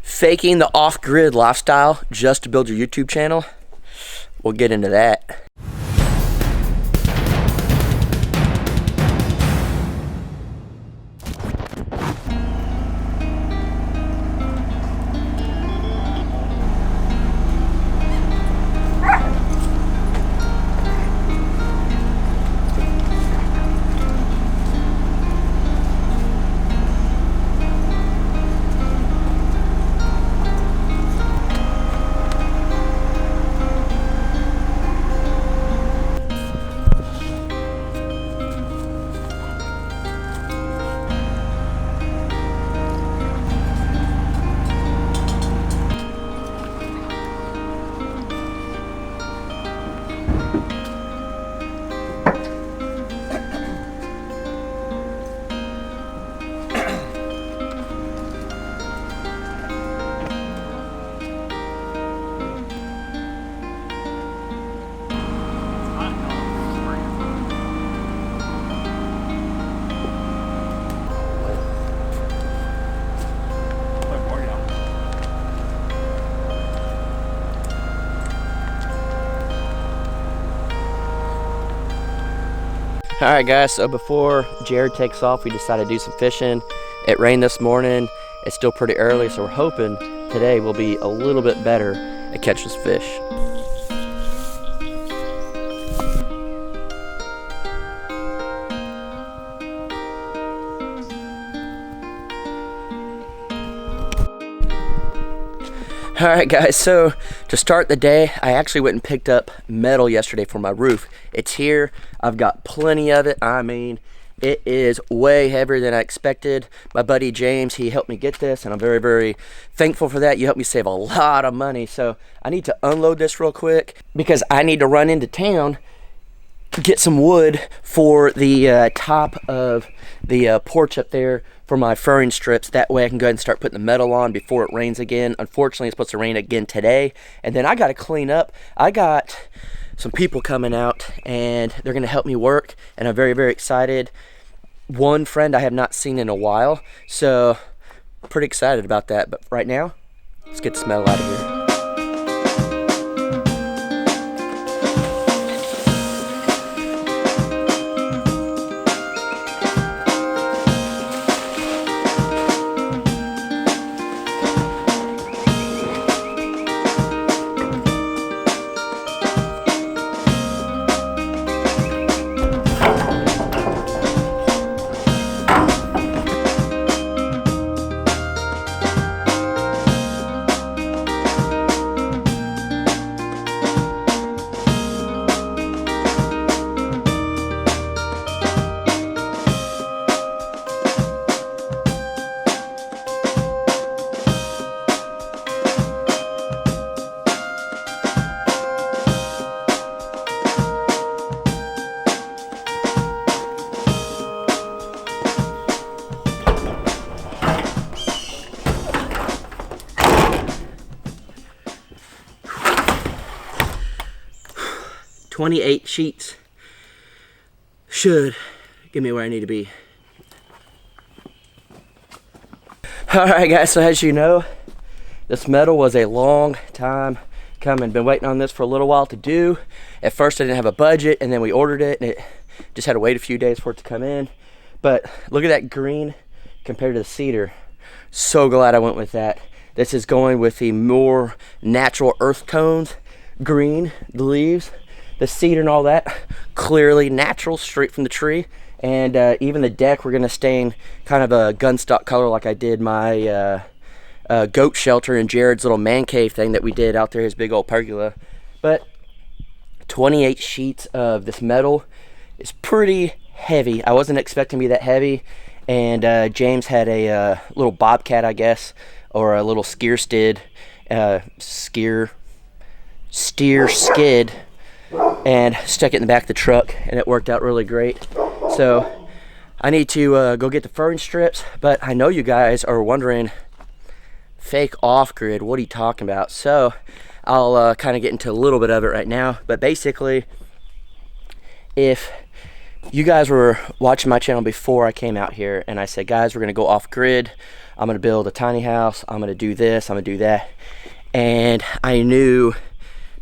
faking the off-grid lifestyle just to build your YouTube channel. We'll get into that. Alright guys, so before Jared takes off, we decided to do some fishing. It rained this morning. It's still pretty early, so we're hoping today will be a little bit better at catching some fish. Alright guys, so to start the day, I actually went and picked up metal yesterday for my roof. It's here. I've got plenty of it. I mean, it is way heavier than I expected. My buddy James, he helped me get this, and I'm very, very thankful for that. You helped me save a lot of money. So I need to unload this real quick because I need to run into town, get some wood for the top of the porch up there for my furring strips. That way I can go ahead and start putting the metal on before it rains again. Unfortunately, it's supposed to rain again today. And then I got to clean up. I got some people coming out and they're going to help me work, and I'm very, very excited. One friend I have not seen in a while, so pretty excited about that. But right now, let's get the metal out of here. 28 sheets should get me where I need to be. Alright guys, so as you know, this metal was a long time coming. Been waiting on this for a little while to do. At first I didn't have a budget, and then we ordered it and it just had to wait a few days for it to come in. But look at that green compared to the cedar. So glad I went with that. This is going with the more natural earth tones. Green, the leaves, the cedar and all that, clearly natural, straight from the tree. And even the deck, we're gonna stain kind of a gunstock color like I did my goat shelter and Jared's little man cave thing that we did out there, his big old pergola. But 28 sheets of this metal is pretty heavy. I wasn't expecting to be that heavy. And James had a little bobcat, I guess, or a little steer skid, and stuck it in the back of the truck, and it worked out really great. So I need to go get the furring strips, but I know you guys are wondering, fake off-grid, what are you talking about? So I'll kind of get into a little bit of it right now. But basically, if you guys were watching my channel before I came out here and I said, guys, we're gonna go off-grid, I'm gonna build a tiny house, I'm gonna do this, I'm gonna do that. And I knew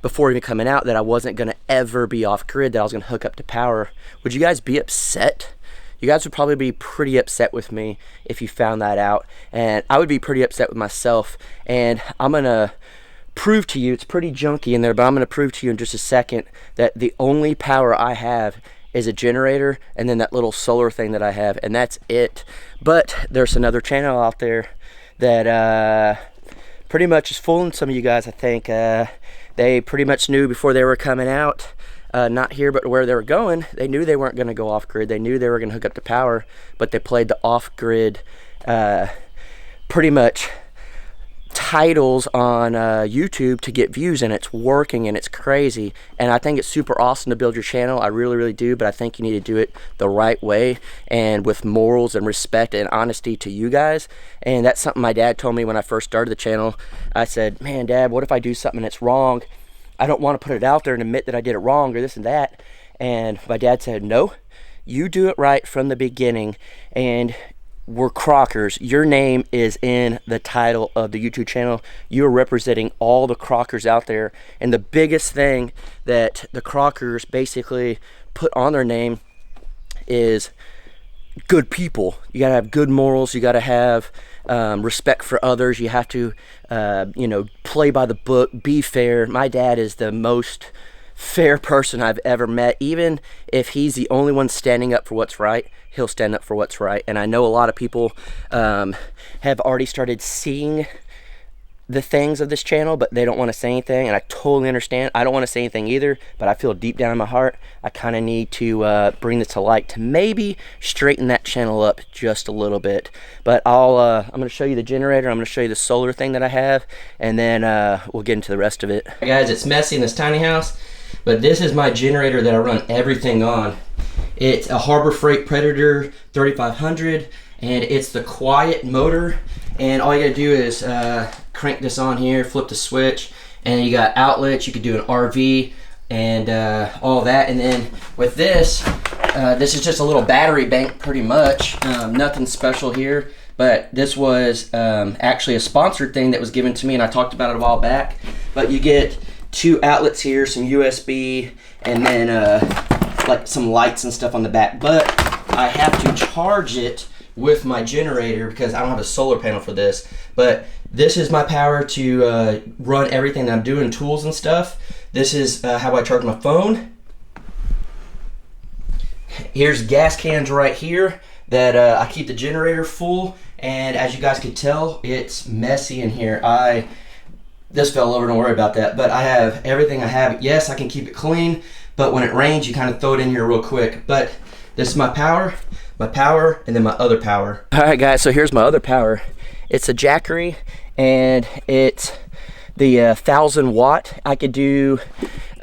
before even coming out that I wasn't gonna ever be off grid, that I was gonna hook up to power. Would you guys be upset? You guys would probably be pretty upset with me if you found that out, and I would be pretty upset with myself. And I'm gonna prove to you, it's pretty junky in there, but I'm gonna prove to you in just a second that the only power I have is a generator and then that little solar thing that I have, and that's it. But there's another channel out there that pretty much is fooling some of you guys. I think they pretty much knew before they were coming out, not here but where they were going, they knew they weren't going to go off grid. They knew they were going to hook up to power, but they played the off grid pretty much titles on YouTube to get views, and it's working and it's crazy. And I think it's super awesome to build your channel. I really do, but I think you need to do it the right way and with morals and respect and honesty to you guys. And that's something my dad told me when I first started the channel. I said, man, Dad, what if I do something that's wrong? I don't want to put it out there and admit that I did it wrong or this and that. And my dad said, no, you do it right from the beginning. And we're Crockers. Your name is in the title of the YouTube channel. You're representing all the Crockers out there. And the biggest thing that the Crockers basically put on their name is good people. You gotta have good morals. You gotta have respect for others. You have to, you know, play by the book, be fair. My dad is the most fair person I've ever met. Even if he's the only one standing up for what's right, he'll stand up for what's right. And I know a lot of people have already started seeing the things of this channel, but they don't want to say anything, and I totally understand. I don't want to say anything either, but I feel deep down in my heart I kind of need to bring this to light to maybe straighten that channel up just a little bit. But I'm going to show you the generator, I'm going to show you the solar thing that I have, and then we'll get into the rest of it. Hey guys, it's messy in this tiny house, but this is my generator that I run everything on. It's a Harbor Freight Predator 3500, and it's the quiet motor. And all you gotta do is crank this on here, flip the switch, and you got outlets. You could do an RV and all that. And then with this, this is just a little battery bank pretty much. Nothing special here, but this was actually a sponsored thing that was given to me, and I talked about it a while back. But you get 2 outlets here, some USB, and then like some lights and stuff on the back. But I have to charge it with my generator because I don't have a solar panel for this. But this is my power to run everything that I'm doing, tools and stuff. This is how I charge my phone. Here's gas cans right here that I keep the generator full. And as you guys can tell, it's messy in here. This fell over, don't worry about that. But I have everything I have. Yes, I can keep it clean, but when it rains, you kind of throw it in here real quick. But this is my power, and then my other power. All right, guys, so here's my other power. It's a Jackery, and it's the 1000 watt. I could do,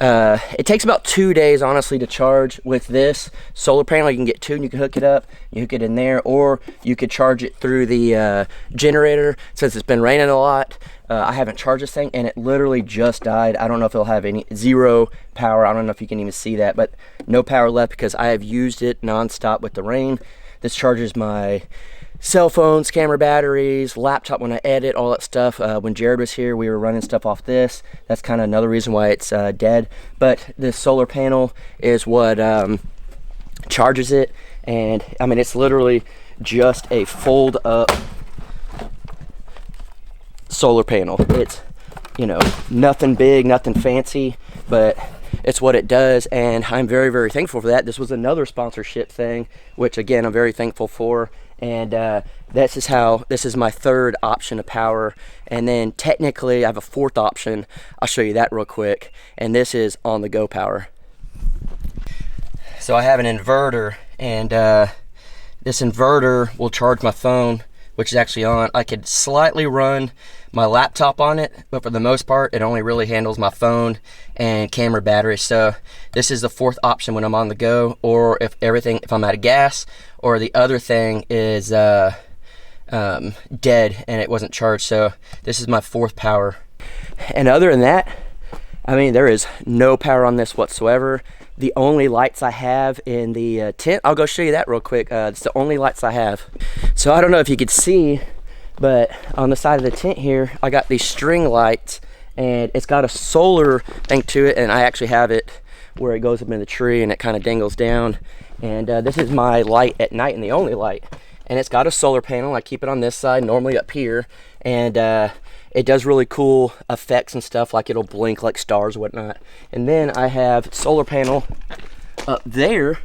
it takes about 2 days, honestly, to charge with this solar panel. You can get 2 and you can hook it up, you hook it in there, or you could charge it through the generator. Since it's been raining a lot, I haven't charged this thing, and it literally just died. I don't know if it'll have zero power. I don't know if you can even see that, but no power left because I have used it nonstop with the rain. This charges my cell phones, camera batteries, laptop when I edit, all that stuff. When Jared was here, we were running stuff off this. That's kind of another reason why it's dead. But this solar panel is what charges it. And I mean, it's literally just a fold up solar panel. It's, you know, nothing big, nothing fancy, but it's what it does, and I'm very thankful for that. This was another sponsorship thing, which again I'm very thankful for. And this is my third option of power. And then technically I have a fourth option. I'll show you that real quick. And this is on the go power. So I have an inverter, and this inverter will charge my phone, which is actually on. I could slightly run my laptop on it, but for the most part it only really handles my phone and camera battery. So this is the fourth option when I'm on the go, or if I'm out of gas, or the other thing is dead and it wasn't charged. So this is my fourth power. And other than that, I mean, there is no power on this whatsoever. The only lights I have in the tent, I'll go show you that real quick. It's the only lights I have. So I don't know if you could see, But on the side of the tent here, I got these string lights, and it's got a solar thing to it, and I actually have it where it goes up in the tree and it kind of dangles down. And this is my light at night, and the only light. And it's got a solar panel. I keep it on this side, normally up here, and it does really cool effects and stuff, like it'll blink like stars and whatnot. And then I have solar panel up there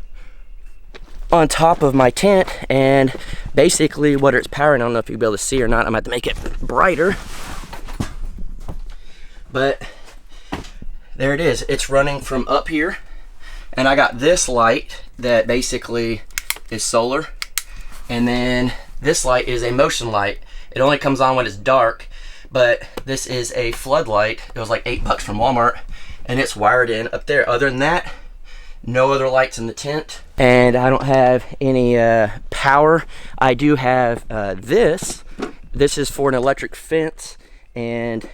on top of my tent, and basically what it's powering, I don't know if you'll be able to see or not, I'm going to have to make it brighter, but there it is. It's running from up here, and I got this light that basically is solar, and then this light is a motion light. It only comes on when it's dark, but this is a floodlight. It was like $8 from Walmart, and it's wired in up there. Other than that, no other lights in the tent, and I don't have any power. I do have this. This is for an electric fence, and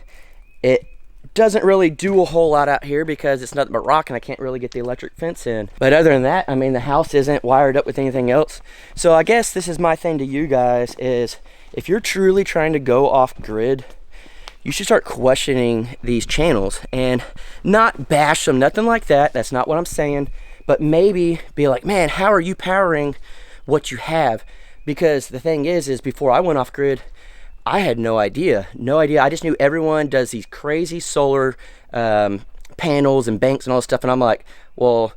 it doesn't really do a whole lot out here because it's nothing but rock and I can't really get the electric fence in. But other than that, I mean, the house isn't wired up with anything else. So I guess this is my thing to you guys, is if you're truly trying to go off grid, you should start questioning these channels, and not bash them, nothing like that. That's not what I'm saying. But maybe be like, man, how are you powering what you have? Because the thing is before I went off grid, I had no idea. I just knew everyone does these crazy solar panels and banks and all this stuff. And I'm like, well,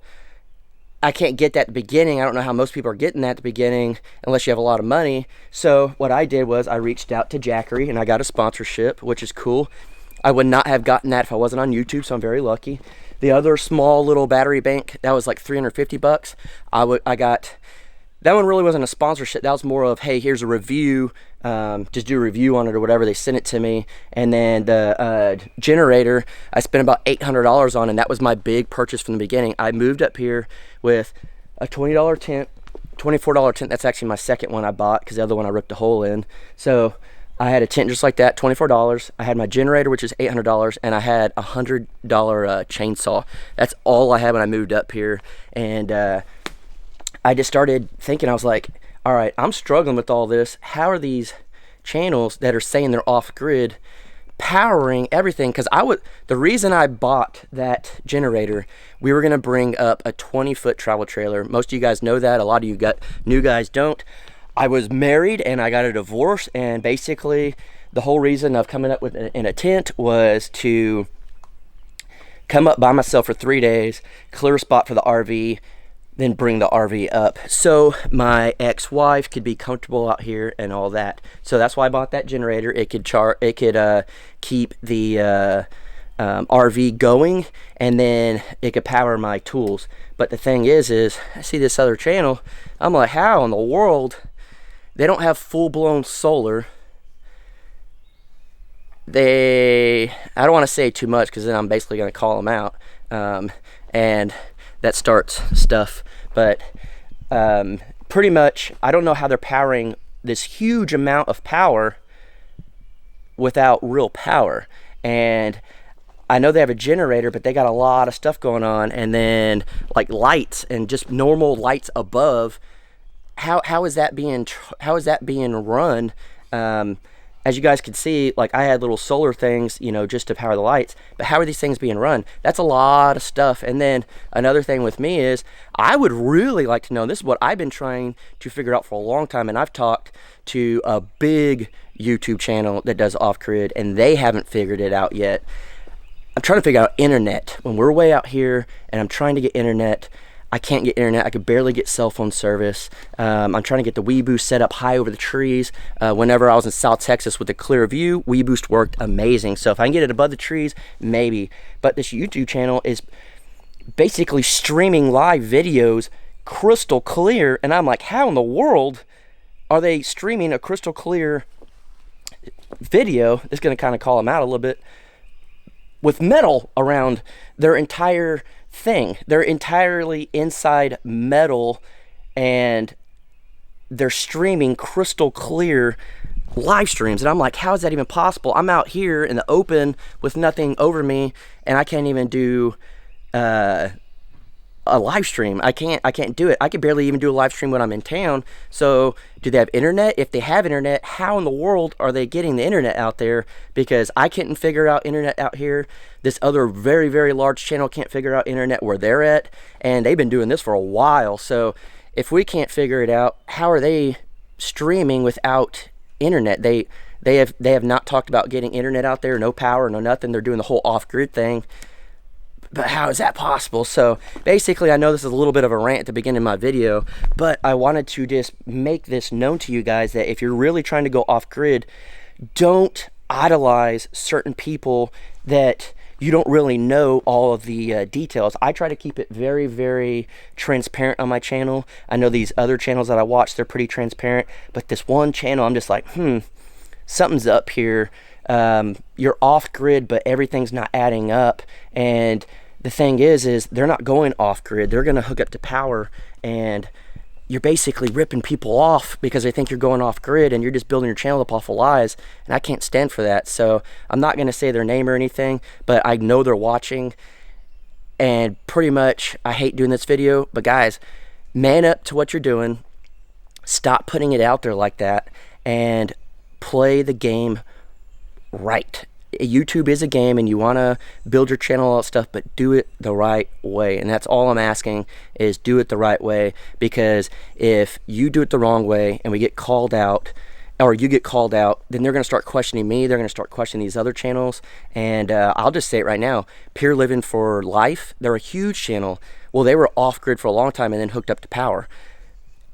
I can't get that at the beginning. I don't know how most people are getting that at the beginning unless you have a lot of money. So what I did was I reached out to Jackery, and I got a sponsorship, which is cool. I would not have gotten that if I wasn't on YouTube, so I'm very lucky. The other small little battery bank, that was like $350. I got, that one really wasn't a sponsorship. That was more of, hey, here's a review, just do a review on it or whatever. They sent it to me. And then the generator, I spent about $800 on, and that was my big purchase from the beginning. I moved up here with a $20 tent, $24 tent. That's actually my second one I bought because the other one I ripped a hole in. So I had a tent just like that, $24. I had my generator, which is $800, and I had a $100 chainsaw. That's all I had when I moved up here. And I just started thinking, I was like, all right, I'm struggling with all this. How are these channels that are saying they're off grid powering everything? Because the reason I bought that generator, we were going to bring up a 20-foot travel trailer. Most of you guys know that. A lot of you new guys don't. I was married and I got a divorce, and basically the whole reason of coming up with in a tent was to come up by myself for 3 days, clear a spot for the RV, then bring the RV up so my ex-wife could be comfortable out here and all that. So that's why I bought that generator. It could keep the RV going, and then it could power my tools. But the thing is I see this other channel. I'm like, how in the world? They don't have full-blown solar. I don't want to say too much because then I'm basically going to call them out. And that starts stuff. But pretty much, I don't know how they're powering this huge amount of power without real power. And I know they have a generator, but they got a lot of stuff going on. And then like lights and just normal lights above. How is that being run? As you guys can see, like I had little solar things, just to power the lights, but how are these things being run? That's a lot of stuff. And then another thing with me is I would really like to know, this is what I've been trying to figure out for a long time, and I've talked to a big YouTube channel that does off-grid, and they haven't figured it out yet. I'm trying to figure out internet. When we're way out here and I'm trying to get internet, I can't get internet. I could barely get cell phone service. I'm trying to get the WeBoost set up high over the trees. Whenever I was in South Texas with a clear view, WeBoost worked amazing. So if I can get it above the trees, maybe. But this YouTube channel is basically streaming live videos crystal clear. And I'm like, how in the world are they streaming a crystal clear video? It's going to kind of call them out a little bit. With metal around their entire thing. They're entirely inside metal, and they're streaming crystal clear live streams. And I'm like, how is that even possible? I'm out here in the open with nothing over me, and I can't even do a live stream. I can't do it. I could barely even do a live stream when I'm in town. So do they have internet? If they have internet, how in the world are they getting the internet out there? Because I couldn't figure out internet out here. This other very, very large channel can't figure out internet where they're at, and they've been doing this for a while. So if we can't figure it out, how are they streaming without internet? They have not talked about getting internet out there, no power, no nothing. They're doing the whole off-grid thing. But how is that possible? So basically, I know this is a little bit of a rant at the beginning of my video, but I wanted to just make this known to you guys that if you're really trying to go off-grid, don't idolize certain people that you don't really know all of the details. I try to keep it very, very transparent on my channel. I know these other channels that I watch, they're pretty transparent, but this one channel, I'm just like, something's up here. You're off grid, but everything's not adding up. And the thing is they're not going off grid. They're going to hook up to power, and you're basically ripping people off because they think you're going off grid, and you're just building your channel up off of lies. And I can't stand for that. So I'm not going to say their name or anything, but I know they're watching. And pretty much, I hate doing this video, but guys, man up to what you're doing. Stop putting it out there like that, and play the game right. YouTube is a game, and you want to build your channel, all that stuff, but do it the right way. And that's all I'm asking, is do it the right way. Because if you do it the wrong way and we get called out, or you get called out, then they're going to start questioning me. They're going to start questioning these other channels. And I'll just say it right now, Pure Living for Life, they're a huge channel. Well, they were off grid for a long time and then hooked up to power.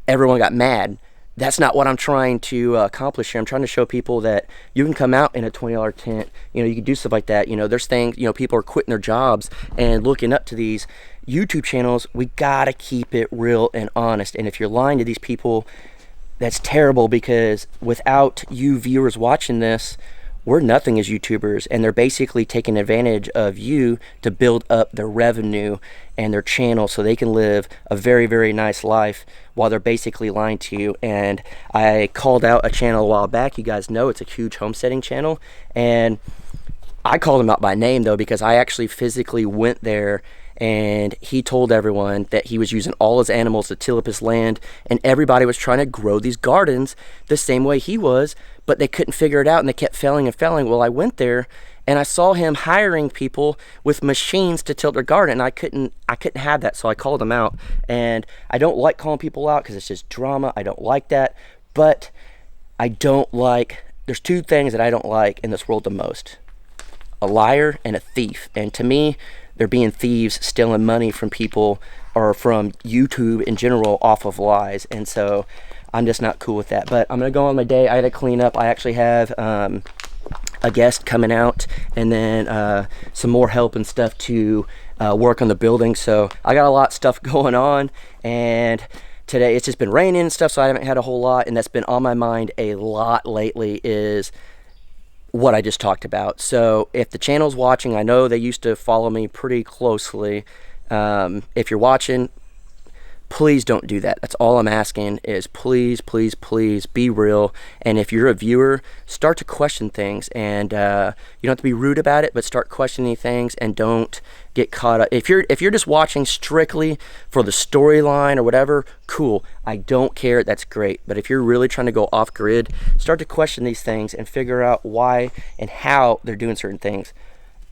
Everyone got mad. That's not what I'm trying to accomplish here. I'm trying to show people that you can come out in a $20 tent. You know, you can do stuff like that. You know, there's things, you know, people are quitting their jobs and looking up to these YouTube channels. We got to keep it real and honest. And if you're lying to these people, that's terrible, because without you viewers watching this, we're nothing as YouTubers, and they're basically taking advantage of you to build up their revenue and their channel so they can live a very, very nice life while they're basically lying to you. And I called out a channel a while back. You guys know it's a huge homesteading channel, and I called him out by name though, because I actually physically went there, and he told everyone that he was using all his animals to till up his land, and everybody was trying to grow these gardens the same way he was, but they couldn't figure it out, and they kept failing and failing. Well, I went there and I saw him hiring people with machines to tilt their garden, and I couldn't have that, so I called him out. And I don't like calling people out because it's just drama. I don't like that. But there's two things that I don't like in this world the most: a liar and a thief. And to me, they're being thieves, stealing money from people or from YouTube in general off of lies. And so I'm just not cool with that. But I'm going to go on my day. I got to clean up. I actually have a guest coming out, and then some more help and stuff to work on the building. So I got a lot of stuff going on, and today it's just been raining and stuff, so I haven't had a whole lot. And that's been on my mind a lot lately, is what I just talked about. So if the channel's watching, I know they used to follow me pretty closely. If you're watching, please don't do that. That's all I'm asking, is please, please, please be real. And if you're a viewer, start to question things. And you don't have to be rude about it, but start questioning things, and don't get caught up. If you're just watching strictly for the storyline or whatever, cool. I don't care. That's great. But if you're really trying to go off grid, start to question these things and figure out why and how they're doing certain things.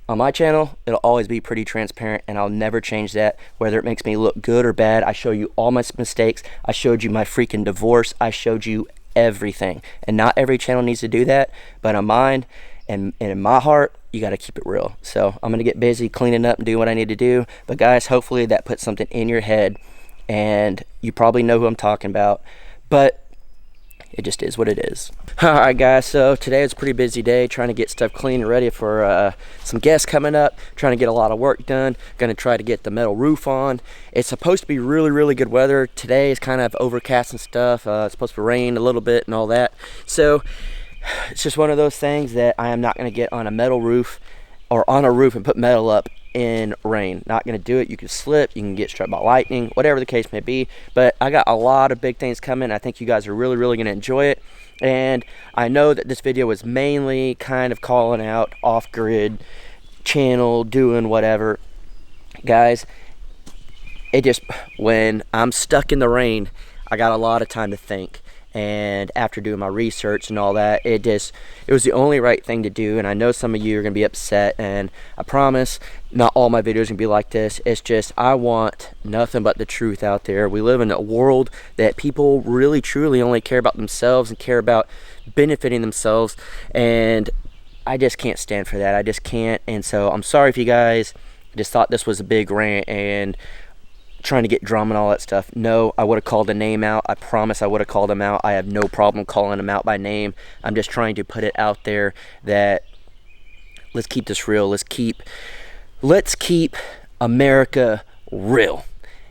On my channel, it'll always be pretty transparent, and I'll never change that. Whether it makes me look good or bad, I show you all my mistakes. I showed you my freaking divorce. I showed you everything. And not every channel needs to do that, but on mine and in my heart, you got to keep it real. So I'm going to get busy cleaning up and doing what I need to do. But guys, hopefully that puts something in your head, and you probably know who I'm talking about. But it just is what it is. Alright guys, so today is a pretty busy day, trying to get stuff clean and ready for some guests coming up, trying to get a lot of work done. Gonna try to get the metal roof on. It's supposed to be really, really good weather. Today is kind of overcast and stuff. It's supposed to rain a little bit and all that. So it's just one of those things that I am not gonna get on a metal roof or on a roof and put metal up in rain. Not gonna do it. You can slip, you can get struck by lightning, whatever the case may be. But I got a lot of big things coming. I think you guys are really, really gonna enjoy it. And I know that this video was mainly kind of calling out off-grid channel, doing whatever. Guys, it just, when I'm stuck in the rain, I got a lot of time to think. And after doing my research and all that, it was the only right thing to do. And I know some of you are going to be upset, and I promise not all my videos are going to be like this. It's just, I want nothing but the truth out there. We live in a world that people really truly only care about themselves and care about benefiting themselves, and I just can't stand for that. I just can't. And so I'm sorry if you guys just thought this was a big rant and trying to get drama and all that stuff. No, I would have called a name out. I promise I would have called him out. I have no problem calling him out by name. I'm just trying to put it out there that let's keep this real. Let's keep America real.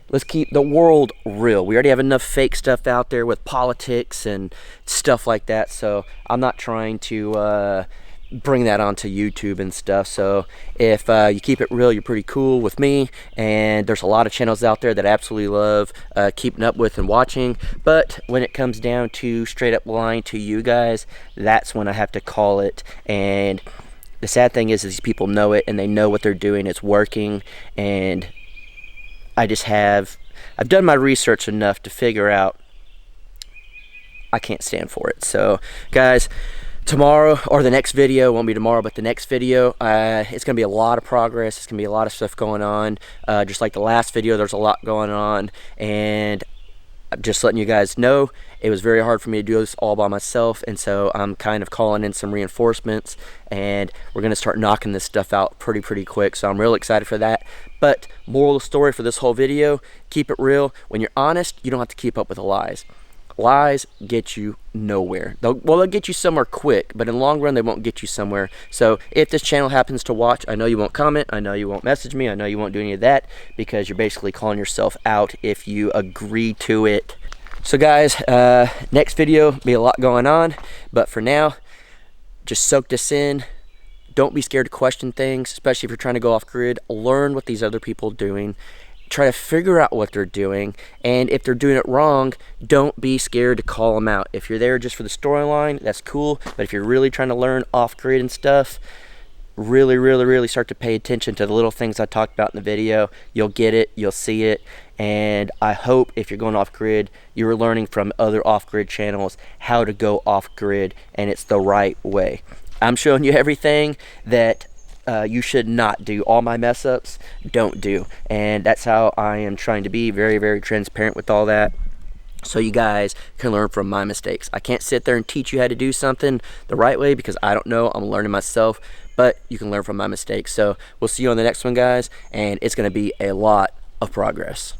Let's keep the world real. We already have enough fake stuff out there with politics and stuff like that. So I'm not trying to bring that onto YouTube and stuff. So if you keep it real, you're pretty cool with me. And there's a lot of channels out there that I absolutely love keeping up with and watching. But when it comes down to straight up lying to you guys, that's when I have to call it. And the sad thing is these people know it, and they know what they're doing. It's working. And I've done my research enough to figure out I can't stand for it. So guys, tomorrow, or the next video, won't be tomorrow, but the next video, it's going to be a lot of progress. It's going to be a lot of stuff going on. Just like the last video, there's a lot going on. And I'm just letting you guys know, it was very hard for me to do this all by myself. And so I'm kind of calling in some reinforcements. And we're going to start knocking this stuff out pretty quick. So I'm real excited for that. But moral of the story for this whole video, keep it real. When you're honest, you don't have to keep up with the lies. Lies get you nowhere. They'll get you somewhere quick, but in the long run, they won't get you somewhere. So if this channel happens to watch, I know you won't comment, I know you won't message me, I know you won't do any of that, because you're basically calling yourself out if you agree to it. So guys, next video, be a lot going on, but for now, just soak this in. Don't be scared to question things, especially if you're trying to go off grid. Learn what these other people are doing. Try to figure out what they're doing, and if they're doing it wrong, don't be scared to call them out. If you're there just for the storyline, that's cool, but if you're really trying to learn off-grid and stuff, really start to pay attention to the little things I talked about in the video. You'll get it, you'll see it, and I hope if you're going off-grid, you're learning from other off-grid channels how to go off-grid, and it's the right way. I'm showing you everything that you should not do. All my mess ups, don't do. And that's how I am trying to be very transparent with all that, so you guys can learn from my mistakes. I can't sit there and teach you how to do something the right way because I don't know. I'm learning myself, but you can learn from my mistakes. So we'll see you on the next one, guys, and it's going to be a lot of progress.